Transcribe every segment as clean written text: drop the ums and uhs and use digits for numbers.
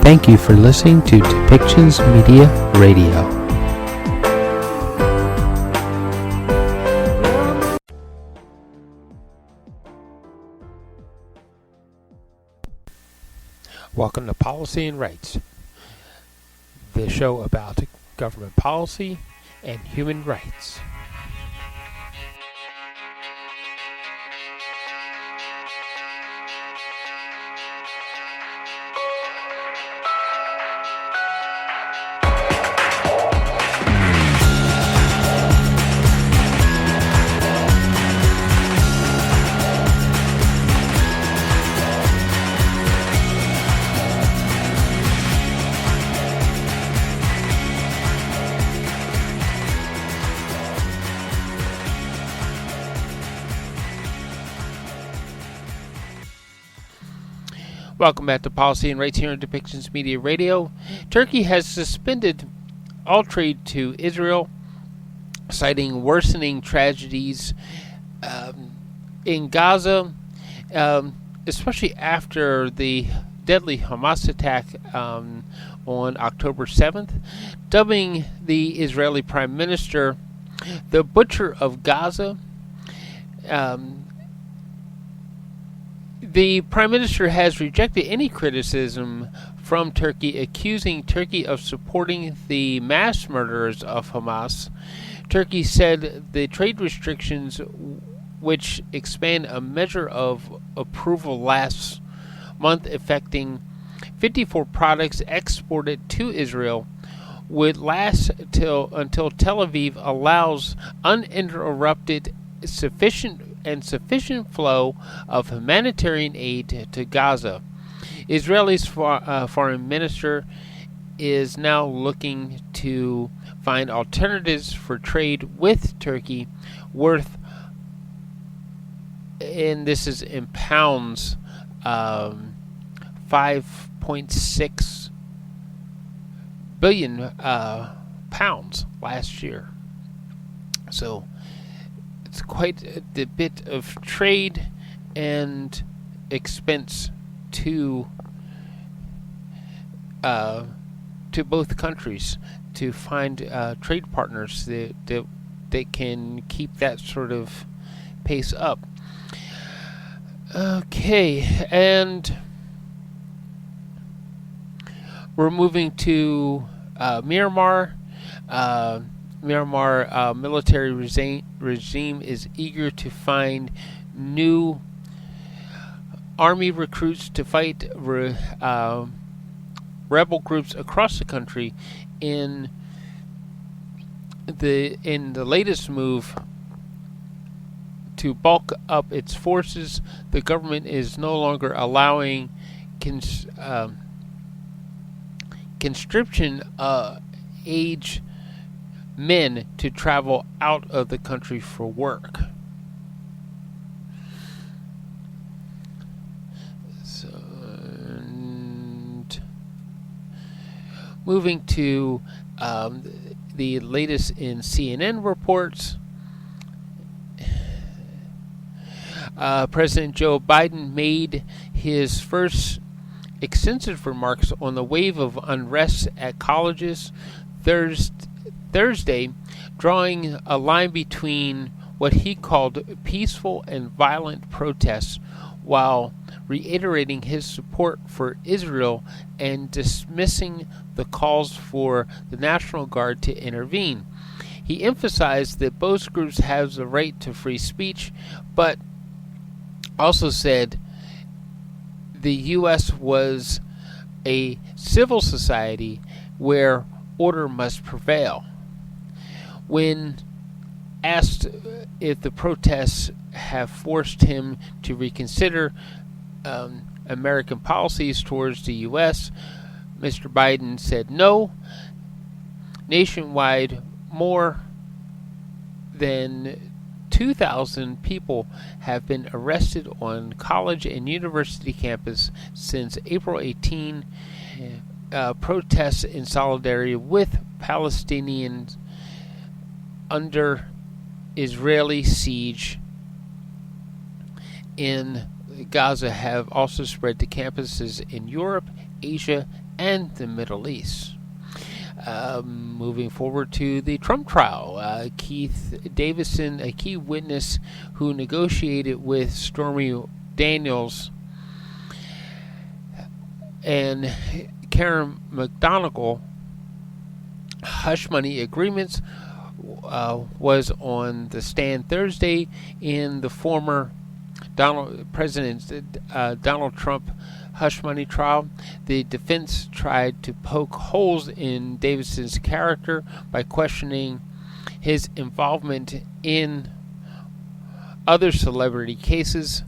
Thank you for listening to Depictions Media Radio. Welcome to Policy and Rights, the show about government policy and human rights. Welcome back to Policy and Rights here on Depictions Media Radio. Turkey has suspended all trade to Israel, citing worsening tragedies in Gaza, especially after the deadly Hamas attack on October 7th, dubbing the Israeli Prime Minister the Butcher of Gaza. The Prime Minister has rejected any criticism from Turkey, accusing Turkey of supporting the mass murderers of Hamas. Turkey said the trade restrictions, which expand a measure of approval last month affecting 54 products exported to Israel, would last until Tel Aviv allows uninterrupted sufficient flow of humanitarian aid to Gaza. Israel's foreign minister is now looking to find alternatives for trade with Turkey worth, and this is in pounds, 5.6 billion pounds last year. So it's quite a bit of trade and expense to both countries to find trade partners that can keep that sort of pace up. Okay, and we're moving to Myanmar. Myanmar military regime is eager to find new army recruits to fight rebel groups across the country. In the latest move to bulk up its forces, the government is no longer allowing conscription age men to travel out of the country for work. So, moving to the latest in CNN reports, President Joe Biden made his first extensive remarks on the wave of unrest at colleges Thursday, drawing a line between what he called peaceful and violent protests, while reiterating his support for Israel and dismissing the calls for the National Guard to intervene. He emphasized that both groups have the right to free speech, but also said the U.S. was a civil society where order must prevail. When asked if the protests have forced him to reconsider American policies towards the U.S., Mr. Biden said no. Nationwide, more than 2,000 people have been arrested on college and university campus since April 18. Protests in solidarity with Palestinians under Israeli siege in Gaza have also spread to campuses in Europe, Asia, and the Middle East. Moving forward to the Trump trial, Keith Davidson, a key witness who negotiated with Stormy Daniels and Karen McDonigal hush money agreements, was on the stand Thursday in the former President Donald Trump hush money trial. The defense tried to poke holes in Davidson's character by questioning his involvement in other celebrity cases.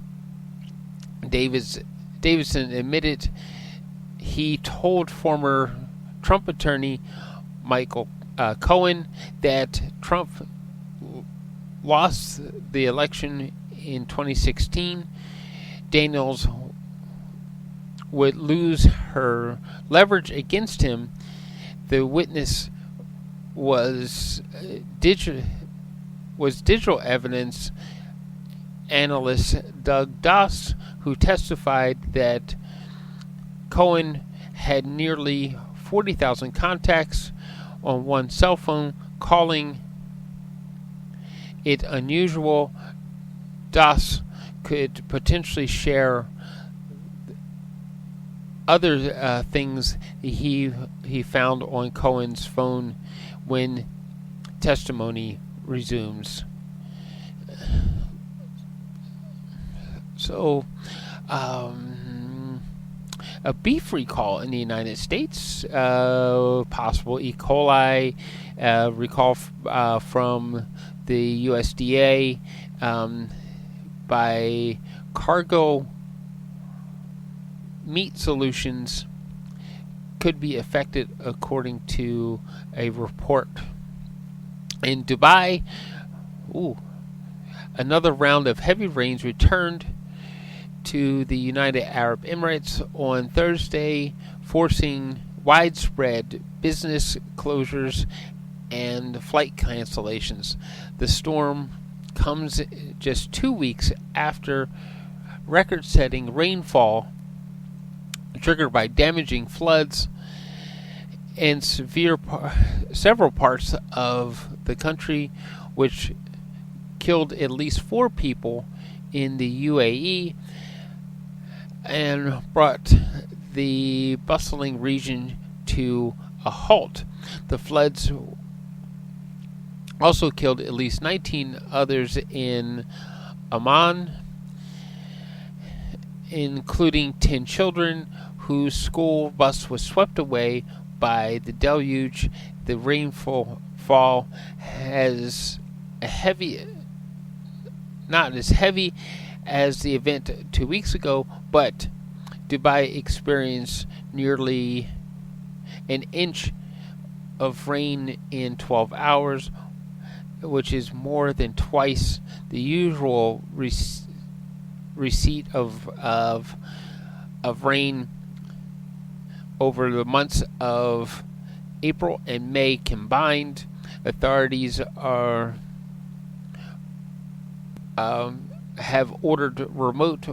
Davidson admitted he told former Trump attorney Michael Cohen that Trump lost the election in 2016. Daniels would lose her leverage against him. The witness was digital evidence analyst Doug Doss, who testified that Cohen had nearly 40,000 contacts on one cell phone, calling it unusual. Doss could potentially share other things he found on Cohen's phone when testimony resumes. So, a beef recall in the United States, possible E. coli recall from the USDA by Cargo Meat Solutions could be affected, according to a report. In Dubai, another round of heavy rains returned to the United Arab Emirates on Thursday, forcing widespread business closures and flight cancellations. The storm comes just 2 weeks after record-setting rainfall triggered by damaging floods in several parts of the country, which killed at least 4 people in the UAE and brought the bustling region to a halt. The floods also killed at least 19 others in Oman, including 10 children whose school bus was swept away by the deluge. The rainfall has not as heavy as the event 2 weeks ago, but Dubai experienced nearly an inch of rain in 12 hours, which is more than twice the usual receipt of rain over the months of April and May combined. Authorities have ordered remote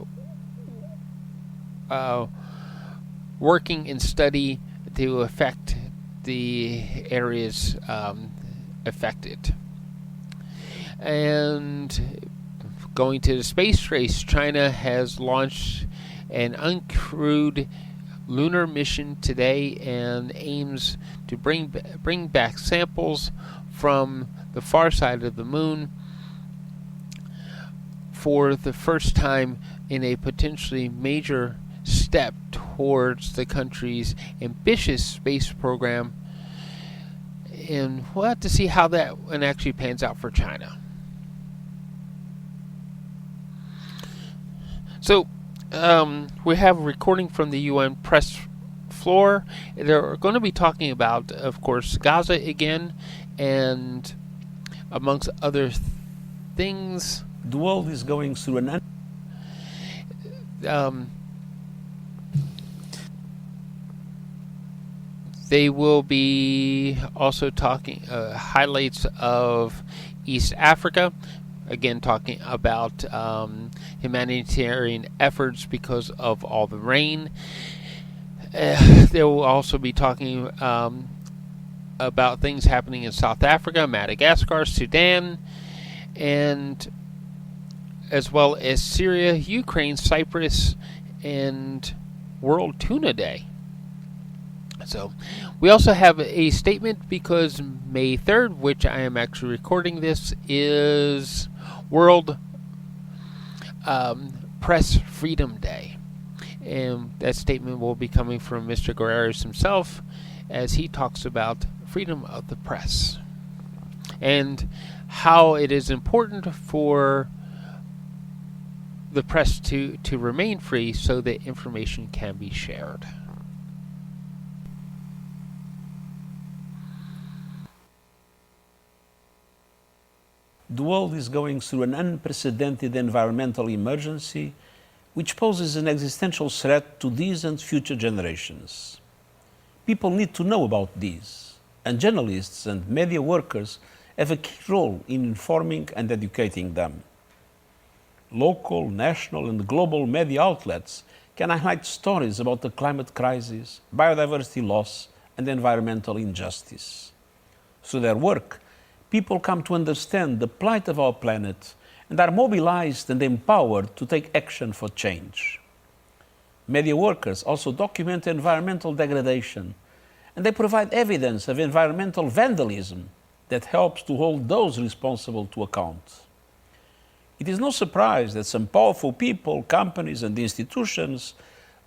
working and study to affect the areas affected. And going to the space race, China has launched an uncrewed lunar mission today and aims to bring back samples from the far side of the moon for the first time in a potentially major step towards the country's ambitious space program. And we'll have to see how that one actually pans out for China. So, we have a recording from the UN press floor. They're going to be talking about, of course, Gaza again, and amongst other things. The world is going through an they will be also talking highlights of East Africa. Again, talking about humanitarian efforts because of all the rain. They will also be talking about things happening in South Africa, Madagascar, Sudan, and as well as Syria, Ukraine, Cyprus, and World Tuna Day. So, we also have a statement because May 3rd, which I am actually recording this, is World Press Freedom Day. And that statement will be coming from Mr. Guerreros himself as he talks about freedom of the press and how it is important for the press to remain free so that information can be shared. The world is going through an unprecedented environmental emergency which poses an existential threat to these and future generations. People need to know about these, and journalists and media workers have a key role in informing and educating them. Local, national, and global media outlets can highlight stories about the climate crisis, biodiversity loss, and environmental injustice. Through their work, people come to understand the plight of our planet and are mobilized and empowered to take action for change. Media workers also document environmental degradation, and they provide evidence of environmental vandalism that helps to hold those responsible to account. It is no surprise that some powerful people, companies, and institutions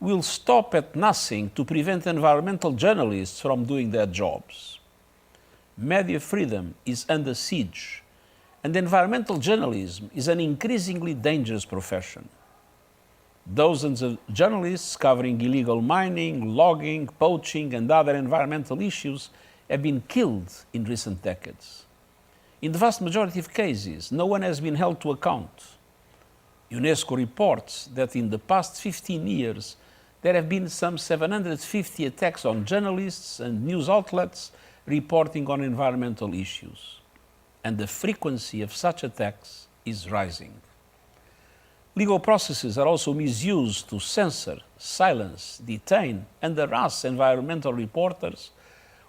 will stop at nothing to prevent environmental journalists from doing their jobs. Media freedom is under siege, and environmental journalism is an increasingly dangerous profession. Dozens of journalists covering illegal mining, logging, poaching, and other environmental issues have been killed in recent decades. In the vast majority of cases, no one has been held to account. UNESCO reports that in the past 15 years, there have been some 750 attacks on journalists and news outlets reporting on environmental issues, and the frequency of such attacks is rising. Legal processes are also misused to censor, silence, detain, and harass environmental reporters,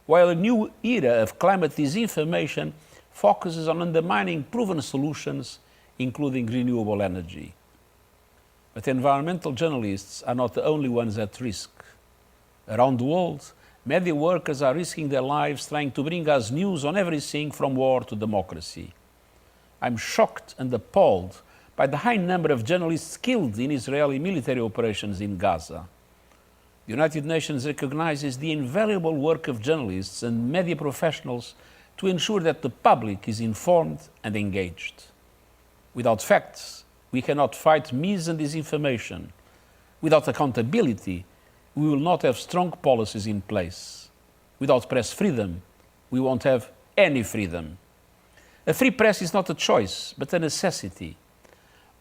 while a new era of climate disinformation focuses on undermining proven solutions, including renewable energy. But environmental journalists are not the only ones at risk. Around the world, media workers are risking their lives trying to bring us news on everything from war to democracy. I'm shocked and appalled by the high number of journalists killed in Israeli military operations in Gaza. The United Nations recognizes the invaluable work of journalists and media professionals to ensure that the public is informed and engaged. Without facts, we cannot fight mis and disinformation. Without accountability, we will not have strong policies in place. Without press freedom, we won't have any freedom. A free press is not a choice, but a necessity.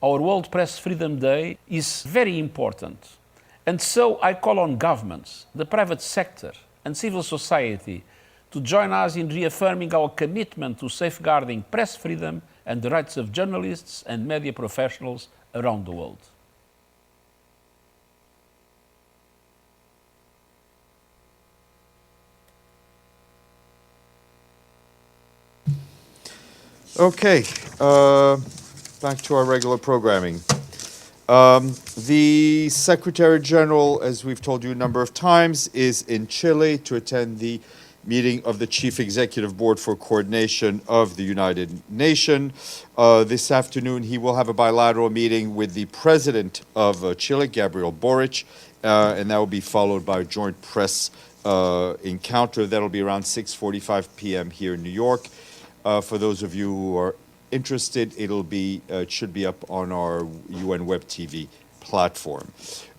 Our World Press Freedom Day is very important. And so I call on governments, the private sector, and civil society to join us in reaffirming our commitment to safeguarding press freedom and the rights of journalists and media professionals around the world. Okay, back to our regular programming. The Secretary General, as we've told you a number of times, is in Chile to attend the meeting of the Chief Executive Board for Coordination of the United Nations. This afternoon, he will have a bilateral meeting with the President of Chile, Gabriel Boric, and that will be followed by a joint press encounter. That'll be around 6:45 p.m. here in New York. For those of you who are interested, it should be up on our UN Web TV platform.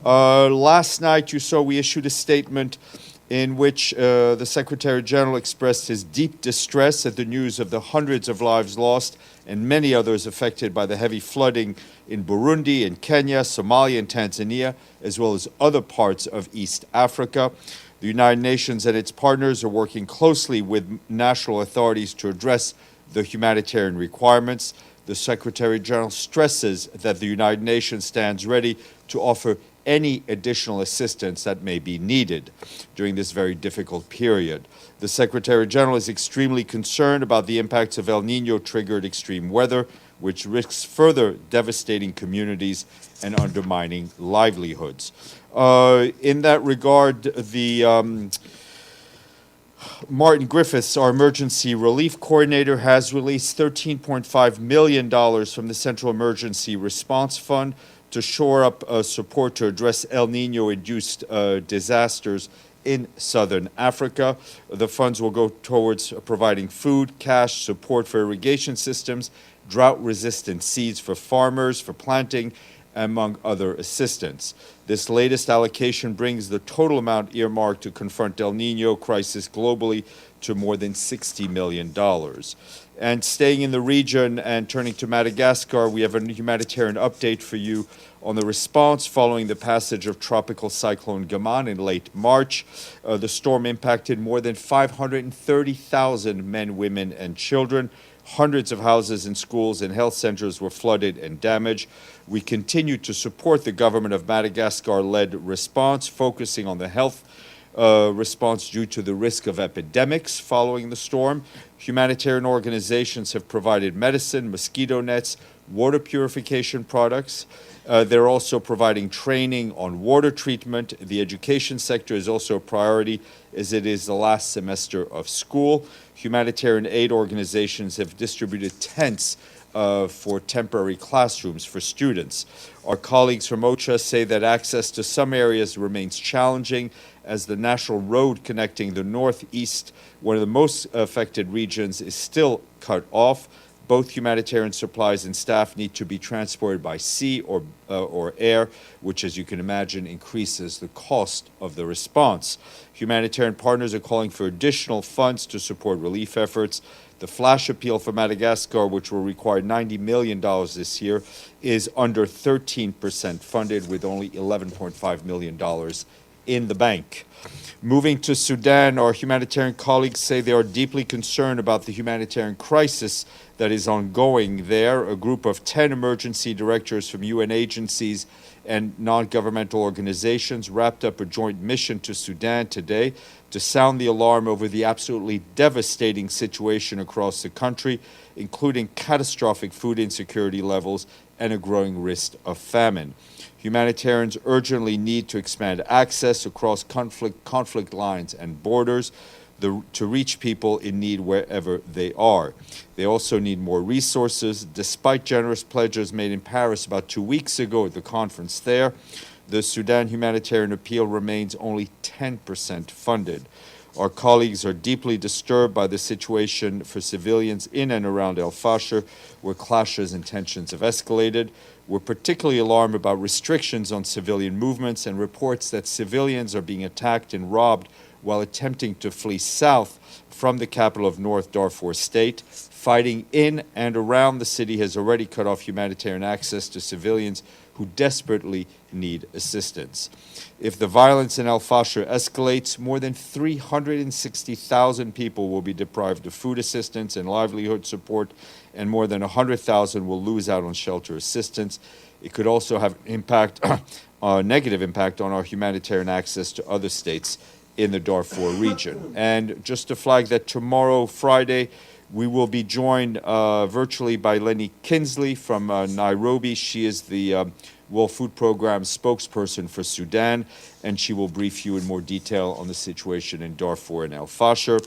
Last night, you saw we issued a statement in which the Secretary General expressed his deep distress at the news of the hundreds of lives lost and many others affected by the heavy flooding in Burundi, in Kenya, Somalia, and Tanzania, as well as other parts of East Africa. The United Nations and its partners are working closely with national authorities to address the humanitarian requirements. The Secretary General stresses that the United Nations stands ready to offer any additional assistance that may be needed during this very difficult period. The Secretary General is extremely concerned about the impacts of El Nino-triggered extreme weather, which risks further devastating communities and undermining livelihoods. In that regard, the Martin Griffiths, our emergency relief coordinator, has released $13.5 million from the Central Emergency Response Fund to shore up support to address El Nino-induced disasters in southern Africa. The funds will go towards providing food, cash, support for irrigation systems, drought-resistant seeds for farmers, for planting, among other assistance. This latest allocation brings the total amount earmarked to confront El Nino crisis globally to more than $60 million. And staying in the region and turning to Madagascar, we have a humanitarian update for you on the response following the passage of Tropical Cyclone Gaman in late March. The storm impacted more than 530,000 men, women, and children. Hundreds of houses and schools and health centers were flooded and damaged. We continue to support the government of Madagascar-led response, focusing on the health response due to the risk of epidemics following the storm. Humanitarian organizations have provided medicine, mosquito nets, water purification products. They're also providing training on water treatment. The education sector is also a priority as it is the last semester of school. Humanitarian aid organizations have distributed tents for temporary classrooms for students. Our colleagues from OCHA say that access to some areas remains challenging as the national road connecting the northeast, one of the most affected regions, is still cut off. Both humanitarian supplies and staff need to be transported by sea or air, which, as you can imagine, increases the cost of the response. Humanitarian partners are calling for additional funds to support relief efforts. The flash appeal for Madagascar, which will require $90 million this year, is under 13% funded with only $11.5 million in the bank. Moving to Sudan, our humanitarian colleagues say they are deeply concerned about the humanitarian crisis that is ongoing there. A group of 10 emergency directors from UN agencies and non-governmental organizations wrapped up a joint mission to Sudan today to sound the alarm over the absolutely devastating situation across the country, including catastrophic food insecurity levels and a growing risk of famine. Humanitarians urgently need to expand access across conflict lines and borders to reach people in need wherever they are. They also need more resources. Despite generous pledges made in Paris about 2 weeks ago at the conference there, the Sudan humanitarian appeal remains only 10% funded. Our colleagues are deeply disturbed by the situation for civilians in and around El Fasher, where clashes and tensions have escalated. We're particularly alarmed about restrictions on civilian movements and reports that civilians are being attacked and robbed while attempting to flee south from the capital of North Darfur State. Fighting in and around the city has already cut off humanitarian access to civilians who desperately need assistance. If the violence in El Fasher escalates, more than 360,000 people will be deprived of food assistance and livelihood support, and more than 100,000 will lose out on shelter assistance. It could also have a negative impact on our humanitarian access to other states in the Darfur region. And just to flag that tomorrow, Friday, we will be joined virtually by Lenny Kinsley from Nairobi. She is the World Food Program spokesperson for Sudan, and she will brief you in more detail on the situation in Darfur and El Fasher.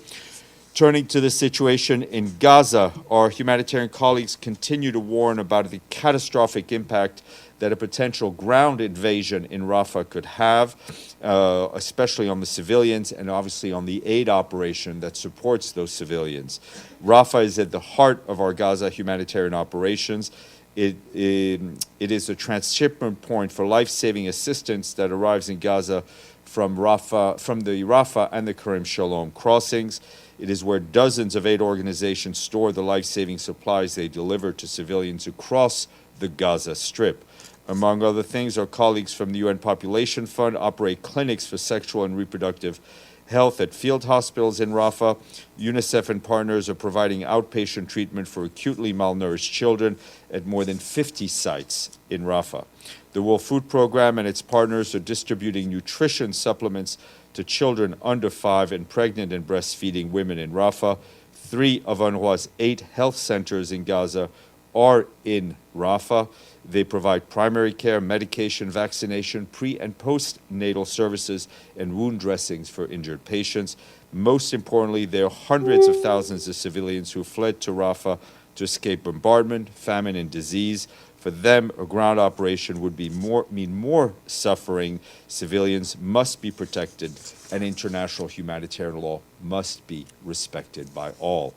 Turning to the situation in Gaza, our humanitarian colleagues continue to warn about the catastrophic impact that a potential ground invasion in Rafah could have, especially on the civilians and obviously on the aid operation that supports those civilians. Rafah is at the heart of our Gaza humanitarian operations. It is a transshipment point for life-saving assistance that arrives in Gaza from the Rafah and the Kerem Shalom crossings. It is where dozens of aid organizations store the life-saving supplies they deliver to civilians who cross the Gaza Strip. Among other things, our colleagues from the UN Population Fund operate clinics for sexual and reproductive health at field hospitals in Rafah. UNICEF and partners are providing outpatient treatment for acutely malnourished children at more than 50 sites in Rafah. The World Food Program and its partners are distributing nutrition supplements to children under 5 and pregnant and breastfeeding women in Rafah. 3 of UNRWA's 8 health centers in Gaza are in Rafah. They provide primary care, medication, vaccination, pre- and postnatal services, and wound dressings for injured patients. Most importantly, there are hundreds of thousands of civilians who fled to Rafah to escape bombardment, famine, and disease. For them, a ground operation would mean more suffering. Civilians must be protected, and international humanitarian law must be respected by all.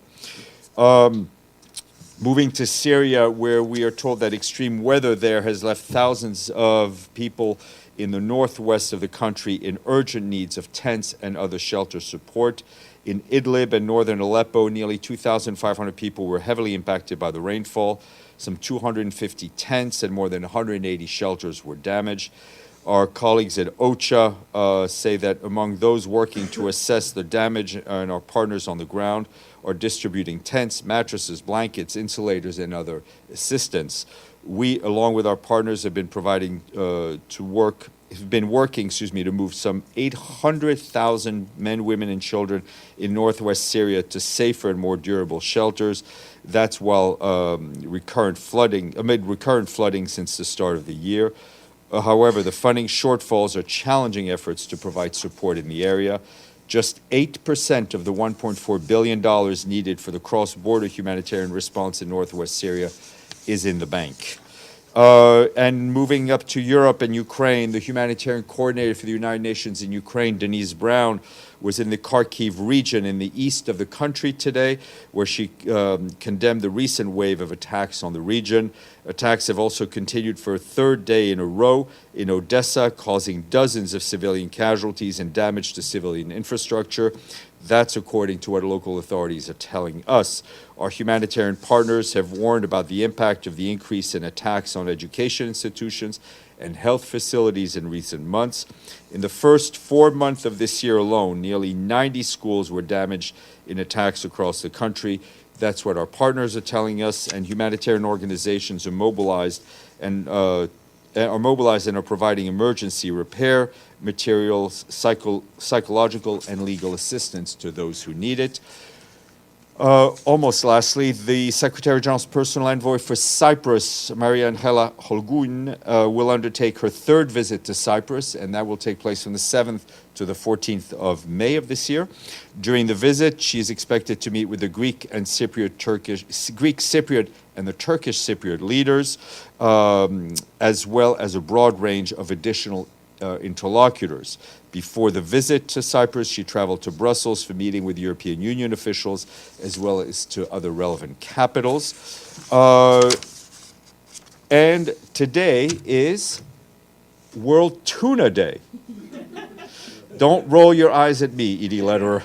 Moving to Syria, where we are told that extreme weather there has left thousands of people in the northwest of the country in urgent needs of tents and other shelter support. In Idlib and northern Aleppo, nearly 2,500 people were heavily impacted by the rainfall. Some 250 tents and more than 180 shelters were damaged. Our colleagues at OCHA say that among those working to assess the damage, and our partners on the ground are distributing tents, mattresses, blankets, insulators, and other assistance. We, along with our partners, have been working to move some 800,000 men, women, and children in northwest Syria to safer and more durable shelters. That's while amid recurrent flooding since the start of the year. However, the funding shortfalls are challenging efforts to provide support in the area. Just 8% of the $1.4 billion needed for the cross-border humanitarian response in northwest Syria is in the bank. And moving up to Europe and Ukraine, the humanitarian coordinator for the United Nations in Ukraine, Denise Brown, was in the Kharkiv region in the east of the country today, where she condemned the recent wave of attacks on the region. Attacks have also continued for a third day in a row in Odessa, causing dozens of civilian casualties and damage to civilian infrastructure. That's according to what local authorities are telling us. Our humanitarian partners have warned about the impact of the increase in attacks on education institutions and health facilities in recent months. In the first 4 months of this year alone, nearly 90 schools were damaged in attacks across the country. That's what our partners are telling us, and humanitarian organizations are mobilized and are providing emergency repair materials, psychological and legal assistance to those who need it. Almost lastly, the Secretary General's personal envoy for Cyprus, Maria Angela Holguin, will undertake her third visit to Cyprus, and that will take place from the 7th to the 14th of May of this year. During the visit, she is expected to meet with the Greek Cypriot and the Turkish Cypriot leaders, as well as a broad range of additional interlocutors. Before the visit to Cyprus, she traveled to Brussels for meeting with European Union officials, as well as to other relevant capitals. And today is World Tuna Day. Don't roll your eyes at me, Edie Lederer.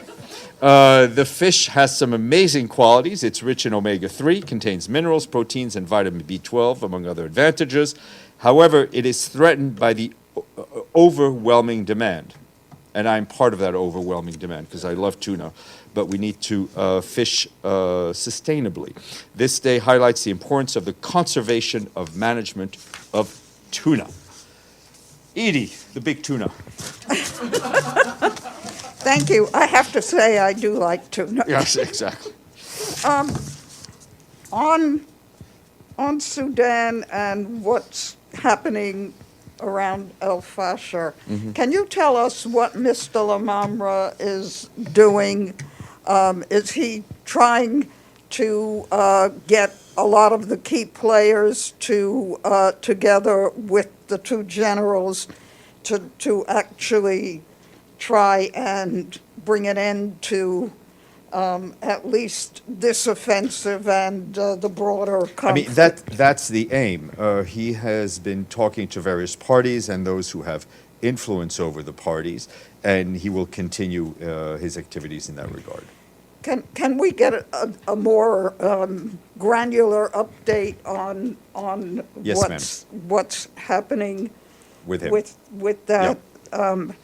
The fish has some amazing qualities. It's rich in omega-3, contains minerals, proteins, and vitamin B12, among other advantages. However, it is threatened by the overwhelming demand. And I'm part of that overwhelming demand because I love tuna. But we need to fish sustainably. This day highlights the importance of the conservation of management of tuna. Edie, the big tuna. Thank you. I have to say I do like tuna. Yes, exactly. On Sudan and what's happening around El Fasher, can you tell us what Mr. Lamamra is doing? Is he trying to get a lot of the key players together with the two generals to actually try and bring an end to at least this offensive and the broader conflict? I mean, that's the aim. He has been talking to various parties and those who have influence over the parties, and he will continue his activities in that regard. Can we get a more granular update on Yes, what's happening with him? With that? Yep.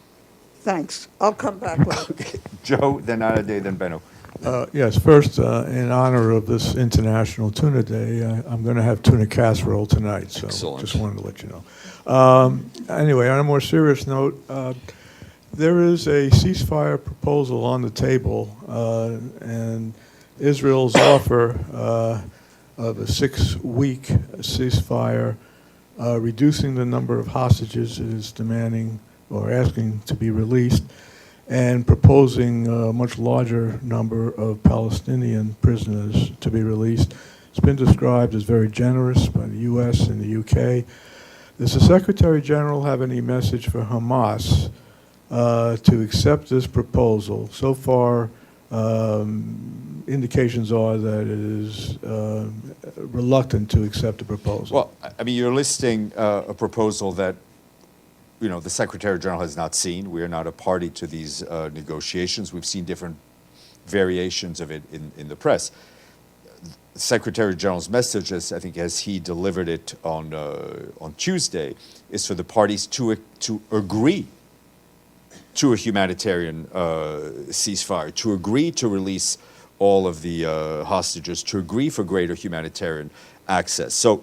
Thanks. I'll come back later. Okay. Joe, then Anade, then Benno. Yes, first, in honor of this International Tuna Day, I'm going to have tuna casserole tonight, so Excellent. just wanted to let you know. Anyway, on a more serious note, there is a ceasefire proposal on the table, and Israel's offer of a 6-week ceasefire, reducing the number of hostages it is demanding or asking to be released, and proposing a much larger number of Palestinian prisoners to be released. It's been described as very generous by the U.S. and the U.K. Does the Secretary General have any message for Hamas to accept this proposal? So far, indications are that it is reluctant to accept the proposal. Well, I mean, you're listing a proposal that, you know, the Secretary General has not seen. We are not a party to these negotiations. We've seen different variations of it in the press. The Secretary General's message, as I think as he delivered it on Tuesday, is for the parties to agree to a humanitarian ceasefire, to agree to release all of the hostages, to agree for greater humanitarian access. So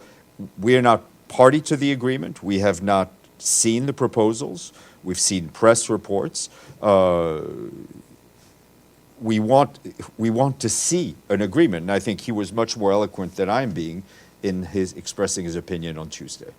we are not party to the agreement. We have not seen the proposals. We've seen press reports. We want to see an agreement, and I think he was much more eloquent than I'm being in his expressing his opinion on Tuesday.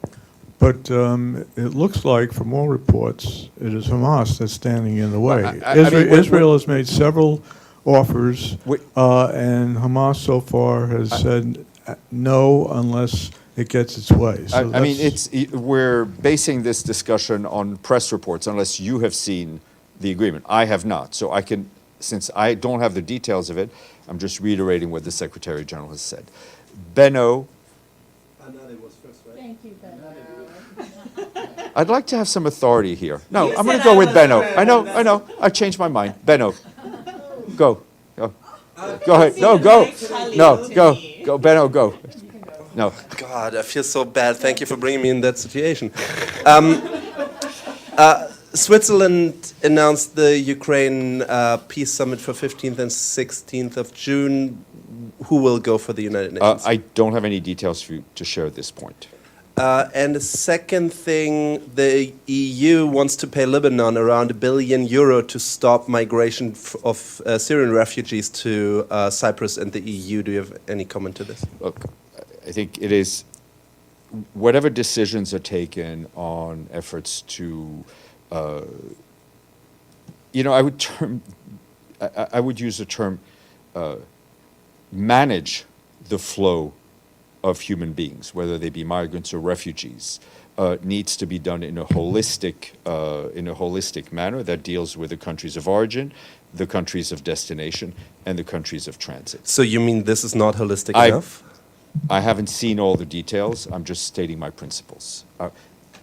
But it looks like, from all reports, it is Hamas that's standing in the way. Well, I mean, Israel has made several offers, Wait. and Hamas so far has said no unless it gets its way. So I mean, we're basing this discussion on press reports, unless you have seen the agreement. I have not, so I can, since I don't have the details of it, I'm just reiterating what the Secretary General has said. Benno. Thank you, Benno. I'd like to have some authority here. No, I'm going to go with Benno. I know. I changed my mind. Benno, go. Go ahead. No, go. No, go. Benno, go. No. God, I feel so bad. Thank you for bringing me in that situation. Switzerland announced the Ukraine peace summit for 15th and 16th of June. Who will go for the United Nations? I don't have any details for you to share at this point. And the second thing, the EU wants to pay Lebanon around €1 billion to stop migration of Syrian refugees to Cyprus and the EU. Do you have any comment to this? Look, I think it is, whatever decisions are taken on efforts to, I would use the term, manage the flow of human beings, whether they be migrants or refugees, needs to be done in a holistic manner that deals with the countries of origin, the countries of destination, and the countries of transit. So you mean this is not holistic enough? I haven't seen all the details. I'm just stating my principles.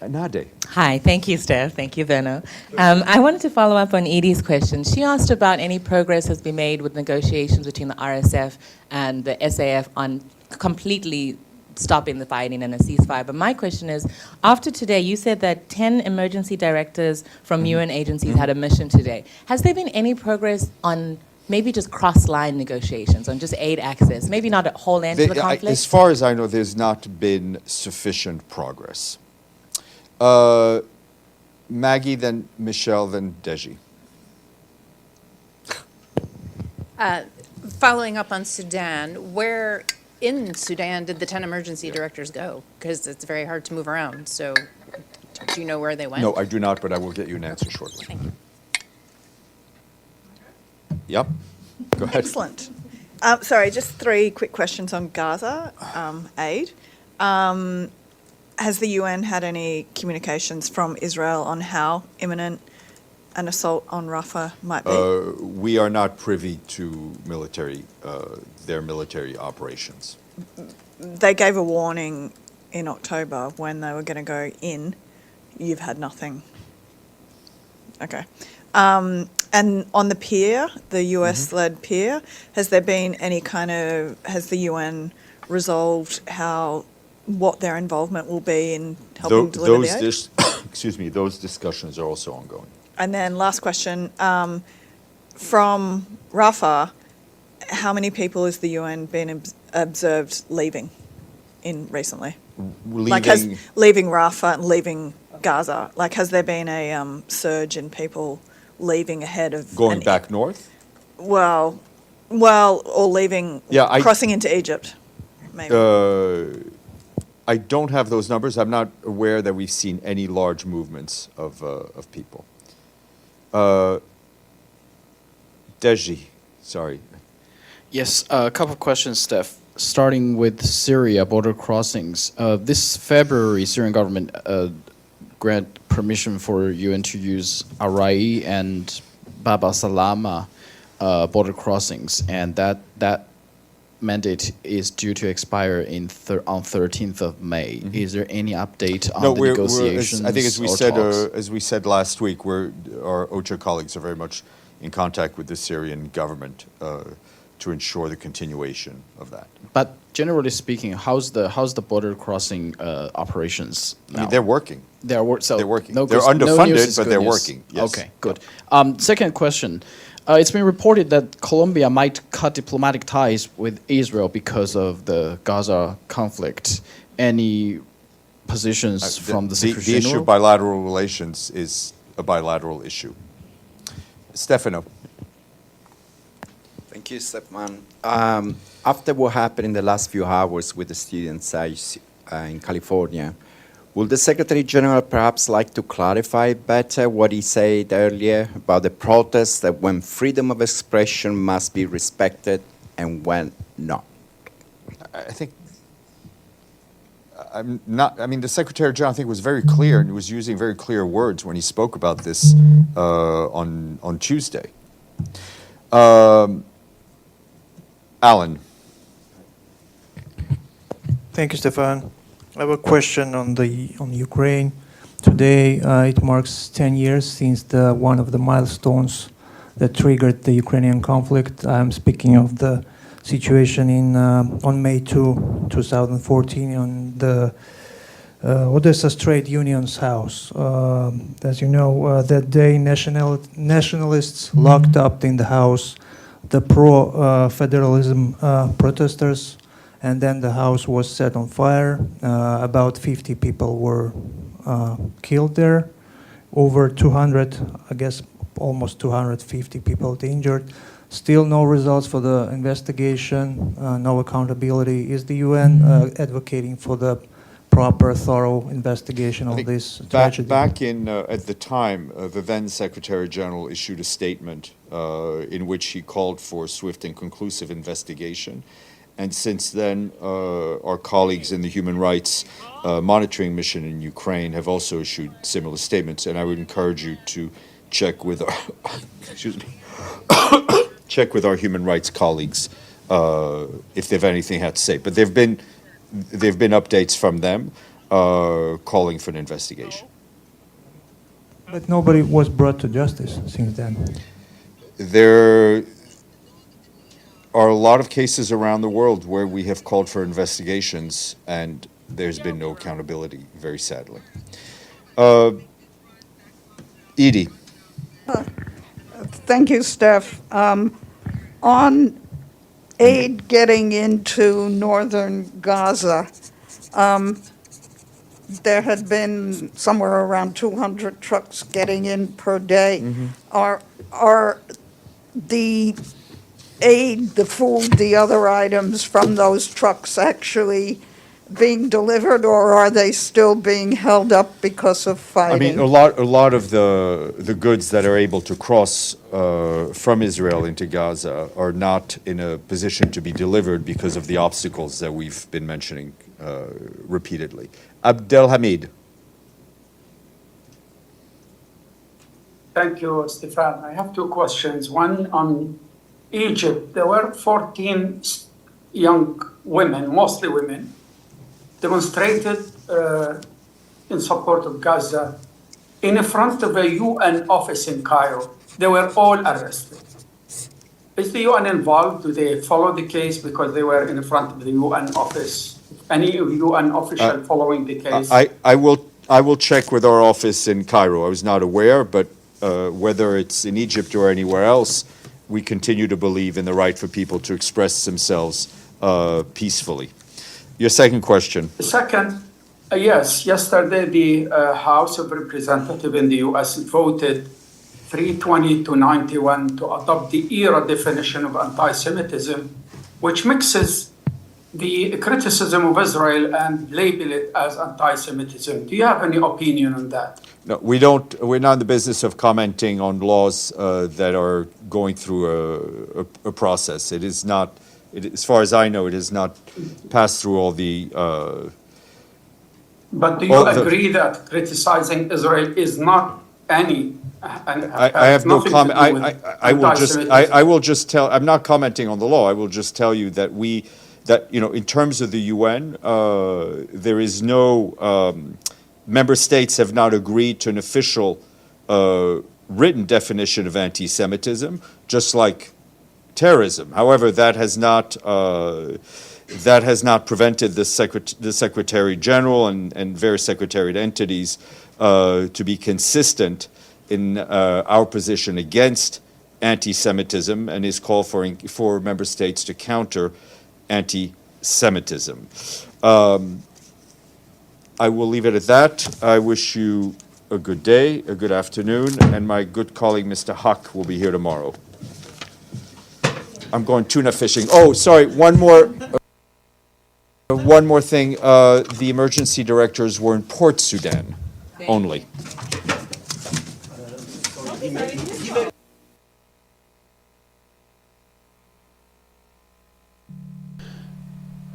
Nade. Hi, thank you, Steph. Thank you, Benno. I wanted to follow up on Edie's question. She asked about any progress has been made with negotiations between the RSF and the SAF on completely stopping the fighting and a ceasefire. But my question is, after today, you said that 10 emergency directors from UN agencies had a mission today. Has there been any progress on maybe just cross-line negotiations, on just aid access, maybe not a whole end to the conflict? As far as I know, there's not been sufficient progress. Maggie, then Michelle, then Deji. Following up on Sudan, where in Sudan did the 10 emergency directors go? Because it's very hard to move around. So do you know where they went? No, I do not, but I will get you an answer shortly. Thank you. Yep. Go ahead. Excellent. Sorry, just 3 quick questions on Gaza aid. Has the UN had any communications from Israel on how imminent an assault on Rafah might be? We are not privy to their military operations. They gave a warning in October when they were going to go in. You've had nothing. Okay. And on the pier, the US-led pier, has there been any has the UN resolved what their involvement will be in helping deliver the aid? Those discussions are also ongoing. And then last question, from Rafah, how many people has the UN been observed leaving in recently? Like, leaving Rafah and leaving Gaza? Like, has there been a surge in people leaving ahead of Going back north? Well, or leaving, crossing into Egypt, maybe. I don't have those numbers. I'm not aware that we've seen any large movements of people. Deji, sorry. Yes, a couple of questions, Steph. Starting with Syria border crossings. This February, Syrian government grant permission for UN to use Arai and Baba Salama border crossings, and that mandate is due to expire on 13th of May. Mm-hmm. Is there any update on the negotiations? I think as we said last week, our OCHA colleagues are very much in contact with the Syrian government to ensure the continuation of that. But generally speaking, how's the border crossing operations now? I mean, they're working. They're working. No, they're underfunded, but they're working. Yes. Okay, good. Second question. It's been reported that Colombia might cut diplomatic ties with Israel because of the Gaza conflict. Any positions from the Secretary General? The issue of bilateral relations is a bilateral issue. Stefano. Thank you, Stefan. After what happened in the last few hours with the students in California, would the Secretary General perhaps like to clarify better what he said earlier about the protests, that when freedom of expression must be respected and when not? I think the Secretary General, I think, was very clear and was using very clear words when he spoke about this on Tuesday. Alan. Thank you, Stefan. I have a question on Ukraine. Today, it marks 10 years since one of the milestones that triggered the Ukrainian conflict. I'm speaking of the situation on May 2, 2014, on the Odessa Trade Union's house. As you know, that day, nationalists locked up in the house the pro-federalism protesters, and then the house was set on fire. About 50 people were killed there. Over 200, I guess almost 250 people injured. Still no results for the investigation, no accountability. Is the UN advocating for the proper, thorough investigation of this tragedy? Back at the time, the then Secretary General issued a statement in which he called for swift and conclusive investigation. And since then, our colleagues in the Human Rights Monitoring Mission in Ukraine have also issued similar statements. And I would encourage you to check with our, check with our human rights colleagues if they've anything had to say. But there've been updates from them calling for an investigation. But nobody was brought to justice since then. There are a lot of cases around the world where we have called for investigations and there's been no accountability, very sadly. Edie. Thank you, Steph. On aid getting into northern Gaza, there had been somewhere around 200 trucks getting in per day. Mm-hmm. Are the aid, the food, the other items from those trucks actually being delivered, or are they still being held up because of fighting? I mean, a lot of the goods that are able to cross from Israel into Gaza are not in a position to be delivered because of the obstacles that we've been mentioning repeatedly. Abdelhamid. Thank you, Stefan. I have two questions. One on Egypt. There were 14 young women, mostly women, demonstrated in support of Gaza in front of a UN office in Cairo. They were all arrested. Is the UN involved? Do they follow the case because they were in front of the UN office? Any UN official following the case? I will check with our office in Cairo. I was not aware, but whether it's in Egypt or anywhere else, we continue to believe in the right for people to express themselves peacefully. Your second question. The second, yes, yesterday the House of Representatives in the U.S. voted 320 to 91 to adopt the ERA definition of anti-Semitism, which mixes the criticism of Israel and label it as anti-Semitism. Do you have any opinion on that? No, we don't. We're not in the business of commenting on laws that are going through a process. It is not, as far as I know, it has not passed through all the. But do you agree that criticizing Israel is not any? I have no comment. I will just tell. I'm not commenting on the law. I will just tell you that in terms of the UN, there is no. Member states have not agreed to an official written definition of anti-Semitism, just like terrorism. However, that has not prevented the Secretary General and various secretariat entities to be consistent in our position against anti-Semitism and his call for member states to counter anti-Semitism. I will leave it at that. I wish you a good day, a good afternoon, and my good colleague, Mr. Huck, will be here tomorrow. I'm going tuna fishing. Oh, sorry, one more thing. The emergency directors were in Port Sudan only.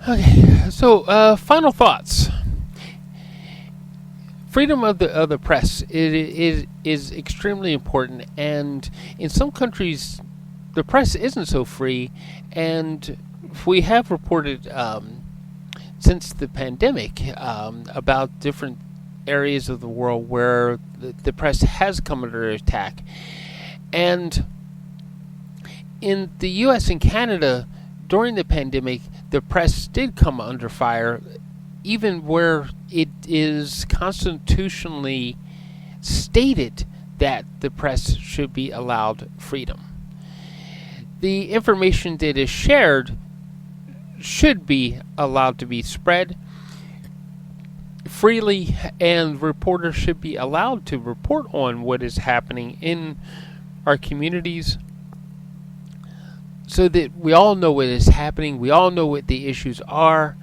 Okay, so final thoughts. Freedom of the press is extremely important, and in some countries, the press isn't so free. And we have reported since the pandemic about different areas of the world where the press has come under attack. And in the U.S. and Canada, during the pandemic, the press did come under fire, even where it is constitutionally stated that the press should be allowed freedom. The information that is shared should be allowed to be spread freely, and reporters should be allowed to report on what is happening in our communities so that we all know what is happening, we all know what the issues are.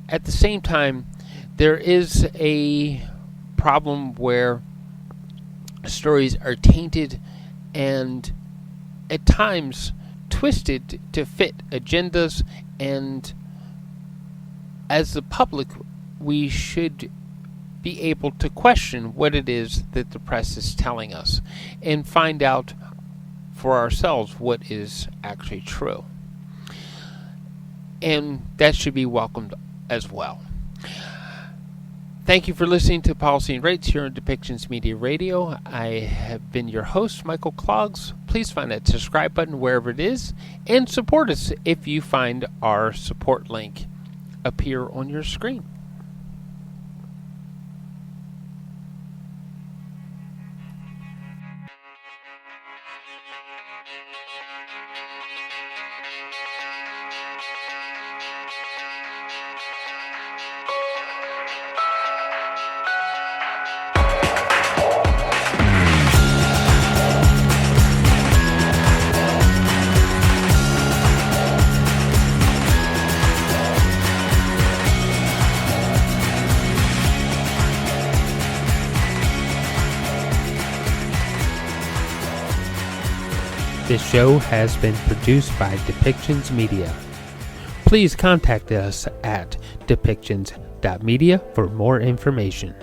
At the same time, there is a problem where stories are tainted and at times twisted to fit agendas, and as the public, we should be able to question what it is that the press is telling us and find out for ourselves what is actually true. And that should be welcomed as well. Thank you for listening to Policy and Rates here on Depictions Media Radio. I have been your host, Michael Clogs. Please find that subscribe button wherever it is and support us if you find our support link appear on your screen. This show has been produced by Depictions Media. Please contact us at depictions.media for more information.